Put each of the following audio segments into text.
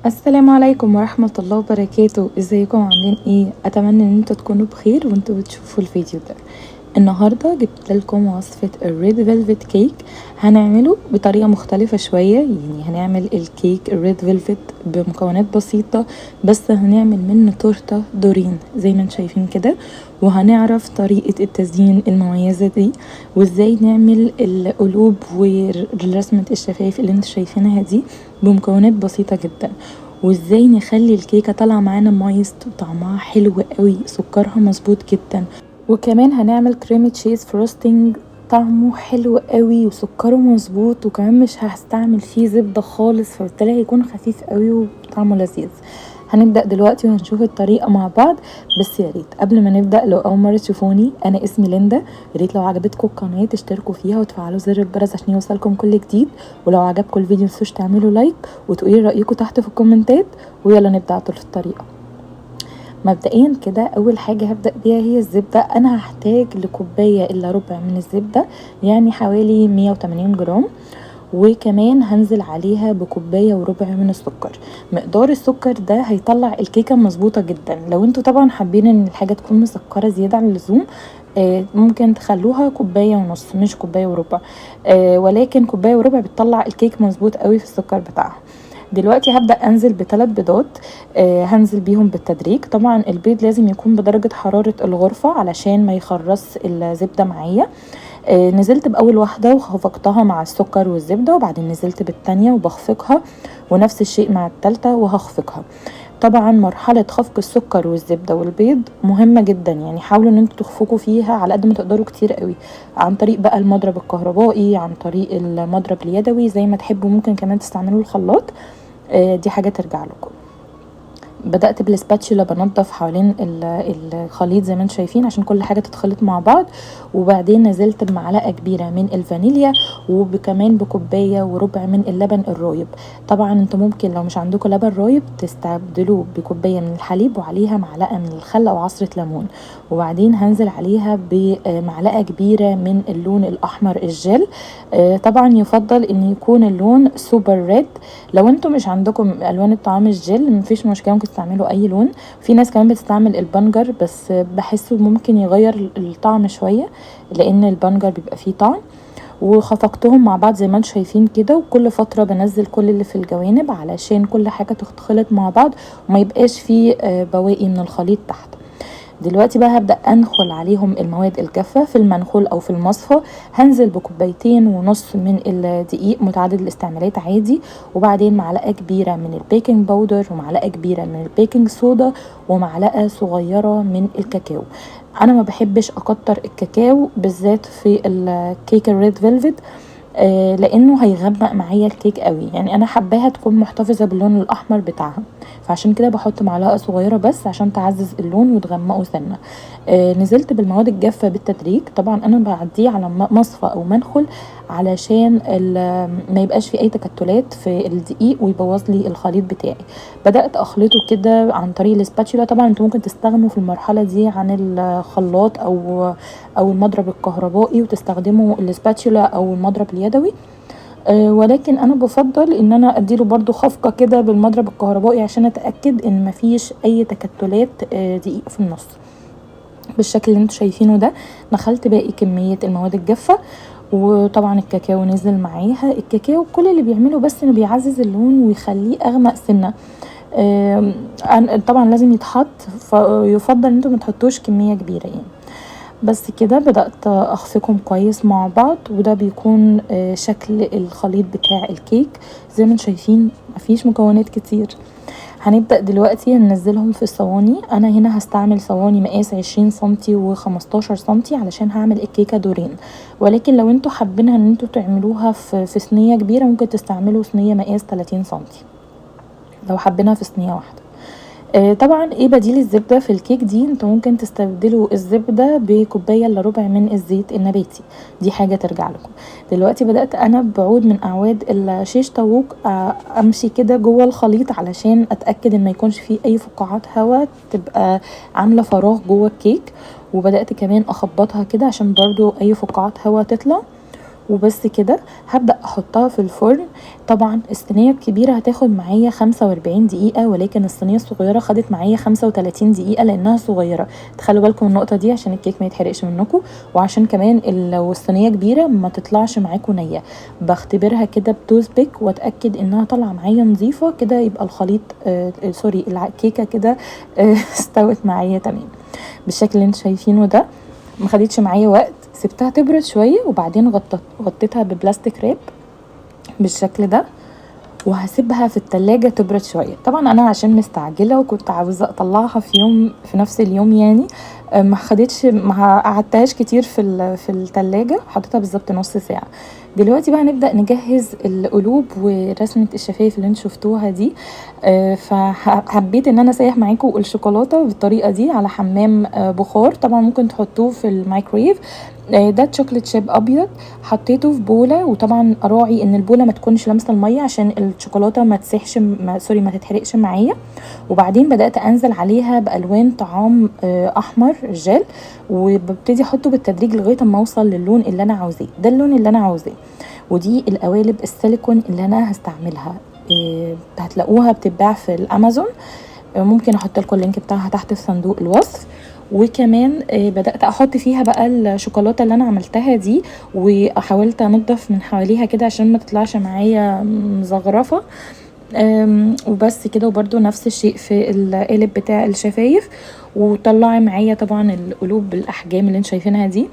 السلام عليكم ورحمة الله وبركاته. ازيكم عاملين ايه؟ اتمنى ان انتوا تكونوا بخير وانتوا بتشوفوا الفيديو ده. النهاردة جبت لكم وصفة الريد فيلفت كيك. هنعمله بطريقة مختلفة شوية، يعني هنعمل الكيك الريد فيلفت بمكونات بسيطة، بس هنعمل منه تورتة دورين زي ما انتوا شايفين كده، وهنعرف طريقة التزيين المميزة دي وازاي نعمل القلوب ورسمة الشفايف اللي انتوا شايفينها دي بمكونات بسيطة جدا، وازاي نخلي الكيكة طالعة معانا مويست وطعمها حلو قوي، سكرها مظبوط جدا، وكمان هنعمل كريمة تشيز فروستنج طعمه حلو قوي وسكره مظبوط، وكمان مش هستعمل فيه زبدة خالص، فبالتالي هيكون خفيف قوي وطعمه لذيذ. هنبدأ دلوقتي وهنشوف الطريقة مع بعض. بس يا ريت قبل ما نبدأ، لو أول مرة تشوفوني أنا اسمي ليندا، يا ريت لو عجبتكم القناة تشتركوا فيها وتفعلوا زر الجرس عشان يوصلكم كل جديد، ولو عجبكم الفيديو متنسوش تعملوا لايك وتقولي رأيكم تحت في الكومنتات. ويلا نبدأ على طول في الطريقة. مبدئيا كده اول حاجة هبدأ بيها هي الزبدة. انا هحتاج لكوباية الا ربع من الزبدة، يعني حوالي 180 جرام، وكمان هنزل عليها بكوباية وربع من السكر. مقدار السكر ده هيطلع الكيكة مظبوطة جدا. لو انتوا طبعا حابين ان الحاجة تكون مسكرة زيادة عن اللزوم، ممكن تخلوها كوباية ونص مش كوباية وربع، ولكن كوباية وربع بتطلع الكيك مظبوط قوي في السكر بتاعها. دلوقتي هبدأ انزل ب3 بيضات، هنزل بيهم بالتدريج. طبعا البيض لازم يكون بدرجة حرارة الغرفة علشان ما يخرص الزبدة معايا. نزلت بأول واحدة وخفقتها مع السكر والزبدة، وبعدين نزلت بالتانية وبخفقها، ونفس الشيء مع التالتة وهخفقها. طبعا مرحلة خفق السكر والزبدة والبيض مهمة جدا، يعني حاولوا ان انتوا تخفقوا فيها على قد ما تقدروا كتير قوي، عن طريق بقى المضرب الكهربائي، عن طريق المضرب اليدوي، زي ما تحبوا. ممكن كمان تستعملوا الخلاط، دي حاجة ترجع لكم. بدأت بالسباتشولا بنضف حوالين الخليط زي ما انتم شايفين عشان كل حاجة تتخلط مع بعض، وبعدين نزلت بمعلقة كبيرة من الفانيليا، وكمان بكوباية وربع من اللبن الرايب. طبعا انتوا ممكن لو مش عندكم لبن رايب تستبدلوه بكوباية من الحليب وعليها معلقة من الخل او عصرة ليمون، وبعدين هنزل عليها بمعلقة كبيرة من اللون الأحمر الجل. طبعا يفضل ان يكون اللون سوبر ريد. لو انتوا مش عندكم الوان الطعام الجل مفيش مشكله، ممكن تستعملوا اي لون. في ناس كمان بتستعمل البنجر، بس بحسه ممكن يغير الطعم شويه، لان البنجر بيبقى فيه طعم. وخفقتهم مع بعض زي ما انتم شايفين كده، وكل فتره بنزل كل اللي في الجوانب علشان كل حاجه تتخلط مع بعض وما يبقاش فيه بواقي من الخليط تحت. دلوقتي بقى هبدأ أنخل عليهم المواد الجافة في المنخول أو في المصفى. هنزل بكوبايتين ونص من الدقيق متعدد الاستعمالات عادي، وبعدين معلقة كبيرة من البيكنج باودر، ومعلقة كبيرة من البيكنج صودا، ومعلقة صغيرة من الكاكاو. أنا ما بحبش أكتر الكاكاو بالذات في الكيك الريد فيلفت، لانه هيغمق معايا الكيك قوي، يعني انا حباها تكون محتفظه باللون الاحمر بتاعها، فعشان كده بحط معلقه صغيره بس عشان تعزز اللون وتغمقه سنه. نزلت بالمواد الجافه بالتدريج. طبعا انا بعديه على مصفى او منخل علشان ما يبقاش في اي تكتلات في الدقيق ويبوظ لي الخليط بتاعي. بدات اخلطه كده عن طريق السباتشولا. طبعا انتوا ممكن تستغنوا في المرحله دي عن الخلاط او المضرب الكهربائي وتستخدموا السباتشولا او المضرب اليدوي، ولكن انا بفضل ان انا اديله برضو خفقة كده بالمضرب الكهربائي عشان اتأكد ان مفيش اي تكتلات دقيق في النص. بالشكل اللي انتوا شايفينه ده نخلت باقي كمية المواد الجافة، وطبعا الكاكاو نزل معاها. الكاكاو كل اللي بيعمله بس انه بيعزز اللون ويخليه اغمق سنة. طبعا لازم يتحط، فيفضل ان انتوا متحطوش كمية كبيرة يعني. بس كده بدأت اخفقهم كويس مع بعض، وده بيكون شكل الخليط بتاع الكيك. زي ما انتم شايفين مفيش مكونات كتير. هنبدأ دلوقتي ننزلهم في الصواني. انا هنا هستعمل صواني مقاس 20 سنتي و15 سنتي علشان هعمل الكيكة دورين، ولكن لو انتوا حابينها ان انتوا تعملوها في صينية كبيرة ممكن تستعملوا صينية مقاس 30 سنتي لو حابينها في صينية واحدة. طبعا ايه بديل الزبدة في الكيك دي؟ انتوا ممكن تستبدلوا الزبدة بكوباية الا ربع من الزيت النباتي، دي حاجة ترجع لكم. دلوقتي بدأت انا بعود من اعواد الشيش طاووق امشي كده جوه الخليط علشان اتأكد ان ما يكونش فيه اي فقاعات هواء تبقى عاملة فراغ جوه الكيك، وبدأت كمان اخبطها كده عشان برضو اي فقاعات هواء تطلع. وبس كده هبدأ احطها في الفرن. طبعا الصينية الكبيرة هتاخد معايا 45 دقيقة، ولكن الصينية الصغيرة خدت معايا 35 دقيقة لانها صغيرة. تخلوا بالكم من النقطة دي عشان الكيك ما يتحرقش منكم، وعشان كمان لو الصينية كبيرة ما تطلعش معاكم نية. بختبرها كده بتوز بيك واتأكد انها طالعة معايا نظيفة كده، يبقى الخليط سوري الكيكة كده استوت معايا تمام بالشكل اللي انتوا شايفينه ده. ما خدتش معايا وقت، سبتها تبرد شويه وبعدين غطيتها ببلاستيك راب بالشكل ده، وهسيبها في التلاجة تبرد شويه. طبعا انا عشان مستعجله وكنت عاوزه اطلعها في يوم في نفس اليوم يعني، ما قعدتهاش كتير في التلاجة، حطيتها بالظبط نص ساعه. دلوقتي بقى نبدأ نجهز القلوب ورسمة الشفايف اللي انتوا شفتوها دي. فحبيت ان انا اسيح معاكم الشوكولاتة بالطريقة دي على حمام بخار. طبعا ممكن تحطوه في الميكرويف. ده تشوكلت شيب ابيض حطيته في بوله، وطبعا اراعي ان البوله ما تكونش لامسه الميه عشان الشوكولاته ما تسيحش ما تتحرقش معايا. وبعدين بدات انزل عليها بالوان طعام احمر جل، وببتدي احطه بالتدريج لغايه اما اوصل للون اللي انا عاوزاه. ده اللون اللي انا عاوزاه. ودي القوالب السيليكون اللي انا هستعملها، هتلاقوها بتتباع في الامازون. ممكن احط لكم اللينك بتاعها تحت في صندوق الوصف. وكمان بدأت احط فيها بقى الشوكولاتة اللي انا عملتها دي، وحاولت انضف من حواليها كده عشان ما تطلعش معايا مزغرفة. وبس كده. وبرده نفس الشيء في القالب بتاع الشفايف. وطلعي معايا طبعا القلوب بالاحجام اللي انتوا شايفينها دي.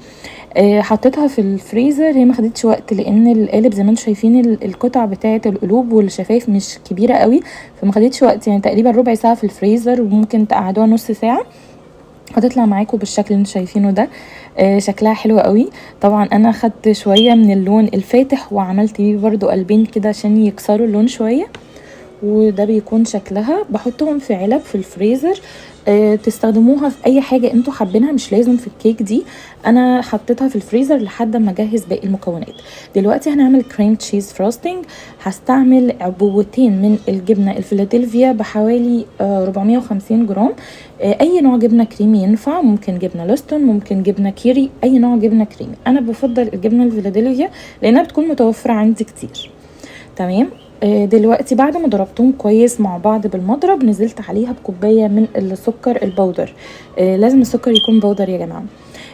حطيتها في الفريزر. هي ما خدتش وقت لان القالب زي ما انتوا شايفين القطع بتاعه القلوب والشفايف مش كبيره قوي، فما خدتش وقت يعني تقريبا ربع ساعه في الفريزر، وممكن تقعدوها نص ساعه هتطلع معاكم بالشكل اللي انتوا شايفينه ده. شكلها حلو قوي. طبعا انا خدت شويه من اللون الفاتح وعملت بيه برضو قلبين كده عشان يكسروا اللون شويه، وده بيكون شكلها. بحطهم في علب في الفريزر. تستخدموها في اي حاجه انتوا حابينها، مش لازم في الكيك دي. انا حطيتها في الفريزر لحد ما اجهز باقي المكونات. دلوقتي هنعمل كريم تشيز فروستنج. هستعمل عبوتين من الجبنه الفيلادلفيا بحوالي 450 جرام. اي نوع جبنه كريمي ينفع، ممكن جبنه لوستون، ممكن جبنه كيري، اي نوع جبنه كريمي. انا بفضل الجبنه الفيلادلفيا لانها بتكون متوفره عندي كتير. تمام. دلوقتي بعد ما ضربتهم كويس مع بعض بالمضرب، نزلت عليها بكوبايه من السكر البودر. لازم السكر يكون بودر يا جماعه.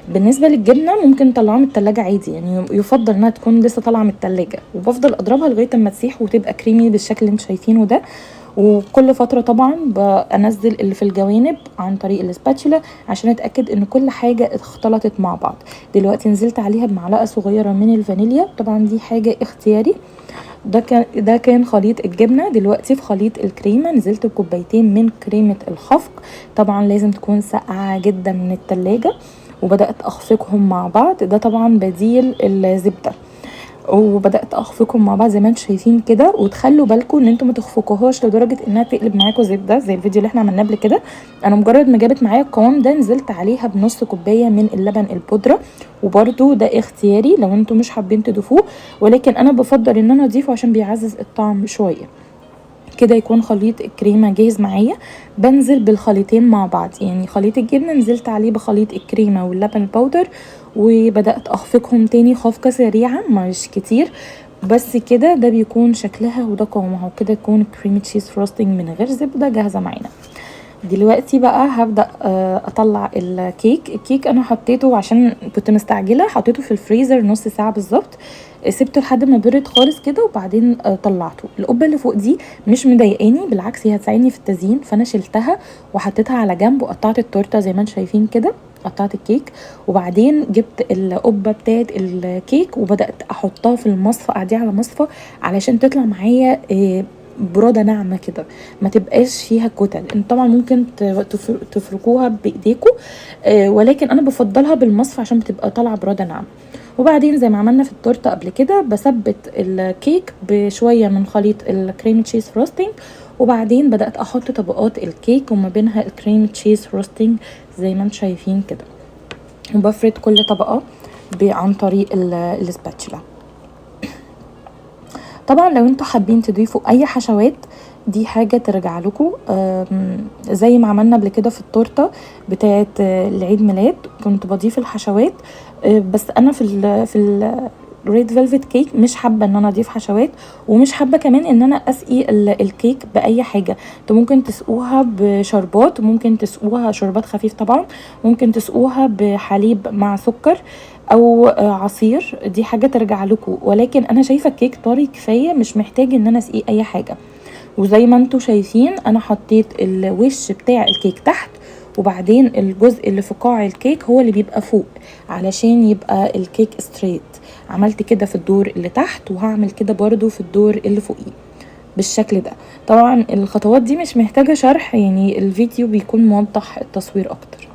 بالنسبه للجبنه ممكن تطلعوها من التلاجة عادي، يعني يفضل انها تكون لسه طالعه من التلاجة، وبفضل اضربها لغايه اما تسيح وتبقى كريمي بالشكل اللي انتوا شايفينه ده. وكل فتره طبعا بنزل اللي في الجوانب عن طريق الاسباتشولا عشان اتاكد ان كل حاجه اختلطت مع بعض. دلوقتي نزلت عليها بمعلقه صغيره من الفانيليا، طبعا دي حاجه اختياري. ده كان خليط الجبنه. دلوقتي في خليط الكريمه نزلت بكوبايتين من كريمه الخفق. طبعا لازم تكون ساقعه جدا من التلاجة، وبدات اخفقهم مع بعض. ده طبعا بديل الزبده. وبدات اخفقهم مع بعض زي ما انتم شايفين كده. وتخلوا بالكم ان انتم ما تخفقوهاش لدرجه انها تقلب معاكم زبده زي الفيديو اللي احنا عملناه قبل كده. انا مجرد ما جابت معايا القوام ده نزلت عليها بنص كوبايه من اللبن البودره، وبرده ده اختياري لو انتم مش حابين تضيفوه، ولكن انا بفضل ان انا اضيفه عشان بيعزز الطعم شويه. كده يكون خليط الكريمه جاهز معايا. بنزل بالخليطين مع بعض، يعني خليط الجبنه نزلت عليه بخليط الكريمه واللبن البودر، وبدات اخفقهم تاني خفقه سريعه مش كتير. بس كده ده بيكون شكلها وده قوامها، وكده تكون كريمه تشيز فروستنج من غير زبده جاهزه معانا. دلوقتي بقى هبدأ اطلع الكيك انا حطيته عشان كنت مستعجلة، حطيته في الفريزر نص ساعة بالظبط. سبته لحد ما برد خالص كده، وبعدين طلعته. القبة اللي فوق دي مش مضايقاني، بالعكس هي هتساعدني في التزيين، فانا شلتها وحطيتها على جنب وقطعت التورته زي ما انتم شايفين كده. قطعت الكيك وبعدين جبت القبه بتاعت الكيك وبدات احطها في المصفى، اعديها على مصفى علشان تطلع معايا برودة ناعمة كده، ما تبقاش فيها كتل. انت طبعا ممكن تفركوها بايديكم، ولكن انا بفضلها بالمصفى عشان بتبقى طالعة برودة ناعمة. وبعدين زي ما عملنا في التورته قبل كده بثبت الكيك بشويه من خليط الكريم تشيز فروستنج، وبعدين بدات احط طبقات الكيك وما بينها الكريم تشيز فروستنج زي ما انتم شايفين كده، وبفرد كل طبقه عن طريق السباتشولا. طبعا لو انتوا حابين تضيفوا اي حشوات دي حاجة ترجع لكم، زي ما عملنا قبل كده في التورته بتاعه العيد ميلاد كنت بضيف الحشوات. بس انا ريد فيلفت كيك مش حابه ان انا اضيف حشوات، ومش حابه كمان ان انا اسقي الكيك باي حاجه. انتوا ممكن تسقوها بشربات، ممكن تسقوها شربات خفيف طبعا، ممكن تسقوها بحليب مع سكر او عصير، دي حاجه ترجع لكم، ولكن انا شايفه الكيك طري كفايه، مش محتاج ان انا اسقيه اي حاجه. وزي ما انتوا شايفين انا حطيت الوش بتاع الكيك تحت، وبعدين الجزء اللي في قاع الكيك هو اللي بيبقى فوق علشان يبقى الكيك ستريت. عملت كده في الدور اللي تحت، وهعمل كده برضو في الدور اللي فوقيه بالشكل ده. طبعا الخطوات دي مش محتاجة شرح، يعني الفيديو بيكون موضح التصوير اكتر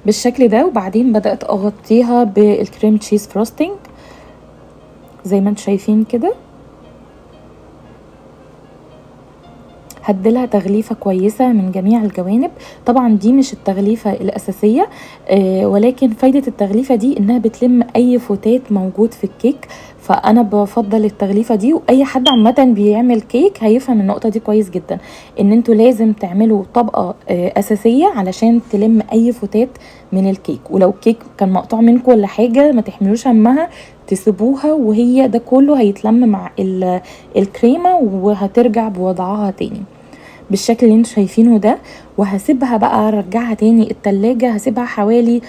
بالشكل ده. وبعدين بدأت اغطيها بالكريم تشيز فروستنج زي ما انتوا شايفين كده، هديلها تغليفة كويسة من جميع الجوانب. طبعا دي مش التغليفة الأساسية، ولكن فايدة التغليفة دي انها بتلم اي فتات موجود في الكيك، فانا بفضل التغليفة دي. واي حد عامة بيعمل كيك هيفهم النقطة دي كويس جدا، ان انتوا لازم تعملوا طبقة أساسية علشان تلم اي فتات من الكيك. ولو الكيك كان مقطوع منكم ولا حاجة ما تحملوش همها، تسيبوها وهي ده كله هيتلم مع الكريمة وهترجع بوضعها تاني بالشكل اللي انتوا شايفينه ده. وهسيبها بقى ارجعها تاني التلاجة، هسيبها حوالي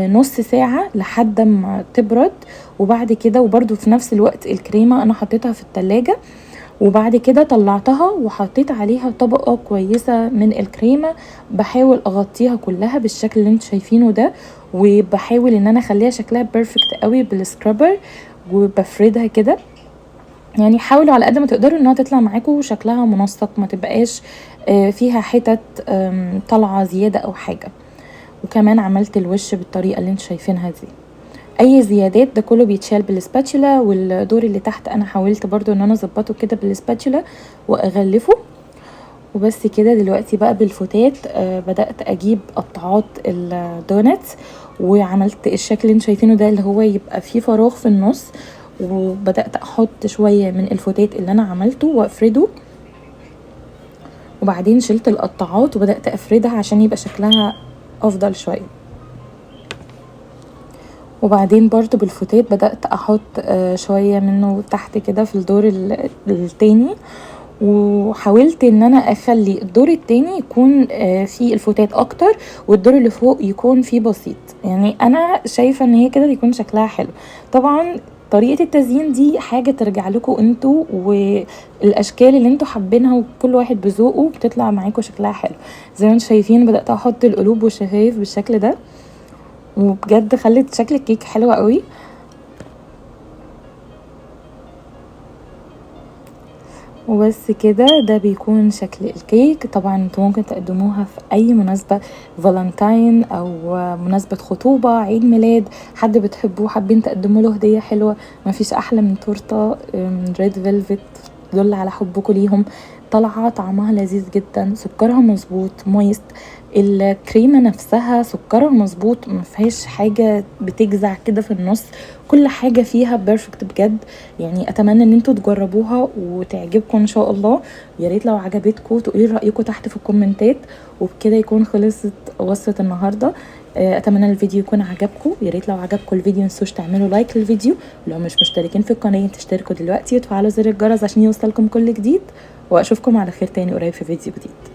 نص ساعة لحد ما تبرد. وبعد كده وبرده في نفس الوقت الكريمة انا حطيتها في التلاجة، وبعد كده طلعتها وحطيت عليها طبقة كويسة من الكريمة، بحاول اغطيها كلها بالشكل اللي انتوا شايفينه ده، وبحاول ان انا اخليها شكلها بيرفكت قوي بالسكرابر، وبفردها كده. يعني حاولوا على قد ما تقدروا انها تطلع معاكم شكلها منسق، ما تبقاش فيها حتت طالعه زياده او حاجه. وكمان عملت الوش بالطريقه اللي انتوا شايفينها دي. اي زيادات ده كله بيتشال بالسباتشولا، والدور اللي تحت انا حاولت برضو ان انا اظبطه كده بالسباتشولا واغلفه وبس كده. دلوقتي بقى بالفتات بدأت اجيب قطعات الدوناتس، وعملت الشكل اللي انتوا شايفينه ده اللي هو يبقى فيه فراغ في النص، وبدأت احط شوية من الفتات اللي انا عملته وافرده. وبعدين شلت القطعات وبدأت افردها عشان يبقى شكلها افضل شوية. وبعدين برضو بالفتات بدأت احط شوية منه تحت كده في الدور التاني، وحاولت ان انا اخلي الدور التاني يكون فيه الفتات اكتر، والدور اللي فوق يكون فيه بسيط. يعني انا شايفة ان هي كده يكون شكلها حلو. طبعا طريقة التزيين دي حاجة ترجع لكم انتوا، والاشكال اللي انتوا حابينها وكل واحد بذوقه بتطلع معاكم شكلها حلو. زي ما انتوا شايفين بدأت احط القلوب والشفايف بالشكل ده، وبجد خلت شكل الكيك حلو قوي. وبس كده ده بيكون شكل الكيك. طبعا انتوا ممكن تقدموها في اي مناسبة، فالنتاين او مناسبة خطوبة، عيد ميلاد حد بتحبوه حابين تقدموا له هدية حلوة، مفيش احلى من تورته ريد فيلفت تدل على حبكم ليهم. طالعه طعمها لذيذ جدا، سكرها مظبوط مويست، الكريمه نفسها سكرها مظبوط، مفيهاش حاجه بتجزع كده في النص، كل حاجه فيها بيرفكت بجد. يعني اتمنى ان انتوا تجربوها وتعجبكم ان شاء الله. يا ريت لو عجبتكم تقولي رايكم تحت في الكومنتات. وبكده يكون خلصت وصفه النهارده. اتمنى الفيديو يكون عجبكم. يا ريت لو عجبكم الفيديو متنسوش تعملوا لايك للفيديو، لو مش مشتركين في القناه تشتركوا دلوقتي وتفعلوا زر الجرس عشان يوصلكم كل جديد. واشوفكم على خير تاني قريب في فيديو جديد.